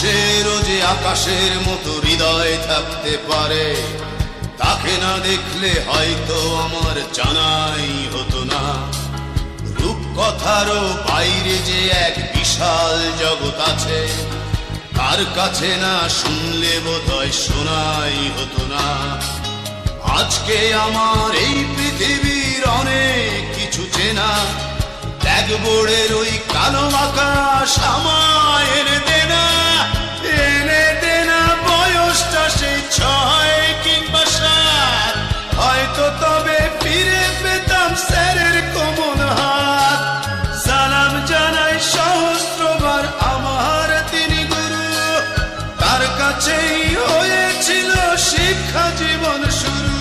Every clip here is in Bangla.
মানুষেরও যে আকাশের মতো হৃদয় থাকতে পারে, তাকে না দেখলে হয়তো আমার জানাই হতো না। রূপকথারও বাইরে যে এক বিশাল জগৎ আছে, তার কাছে না শুনলে বোধহয় শোনাই হতো না। আজকে আমার এই পৃথিবীর অনেক কিছু চেনা, ব্ল্যাকবোর্ডের ওই কালো আকাশ আমায় এনে দেনা, এনে দেনা বয়সটা সেই 6 কিংবা 7, হয়তো তবে ফিরে পেতাম স্যারের কোমল হাত। সালাম জানাই সহস্রবার আমার তিনি গুরু, তার কাছেই হয়েছিল শিক্ষা জীবন শুরু।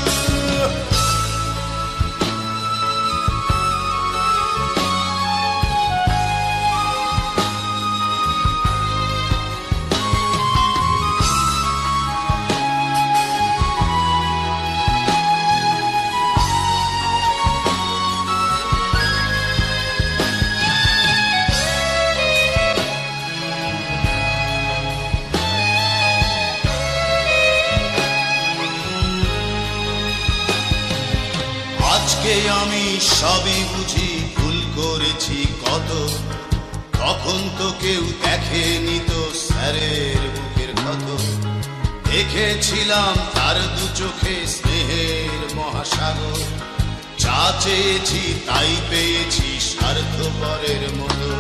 আজকে আমি সবই বুঝি, ভুল করেছি কত, তখন তো কেউ দেখেনি তো স্যারের বুকের ক্ষত। দেখেছিলাম তার দু চোখে স্নেহের মহাসাগর, যা চেয়েছি তাই পেয়েছি স্বার্থপরের মতো।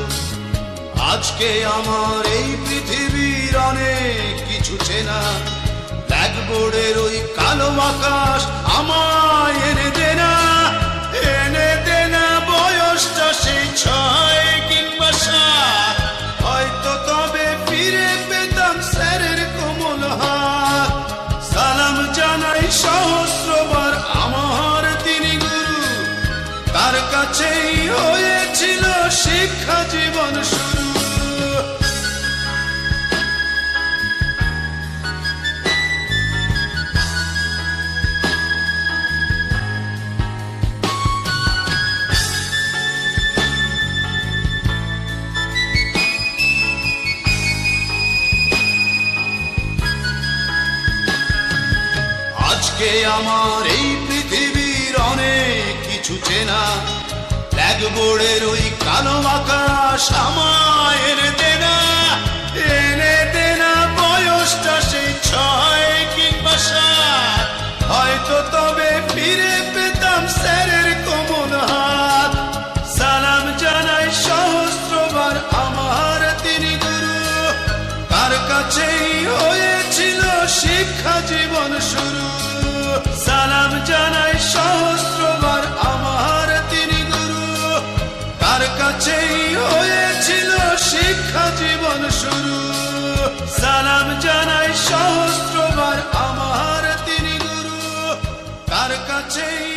আজকে আমার এই পৃথিবীর অনেক কিছু চেনা, ব্ল্যাকবোর্ডের ওই কালো আকাশ আমায় এনে দেনা, এনে দেনা বয়সটা সেই 6 কিংবা 7, হয়তো তবে ফিরে পেতাম স্যারের কোমল হাত। সালাম জানাই সহস্রবার আমার তিনি গুরু, তার কাছেই হয়েছিল শিক্ষা জীবন শুরু। আজকে আমার এই পৃথিবীর অনেক কিছু চেনা, ব্ল্যাকবোর্ডের ওই কালো আকাশ আমায় এনে দেনা, এনে দেনা বয়সটা সেই 6 কিংবা 7, হয়তো তবে ফিরে পেতাম স্যারের কোমল হাত। সালাম জানাই সহস্রবার আমার তিনি গুরু, তার কাছেই হয়েছিল শিক্ষা জীবন শুরু। সালাম জানাই সহস্রবার আমার তিনি গুরু, তার কাছেই হয়েছিল শিক্ষা জীবন শুরু। সালাম জানাই সহস্রবার আমার তিনি গুরু, তার কাছেই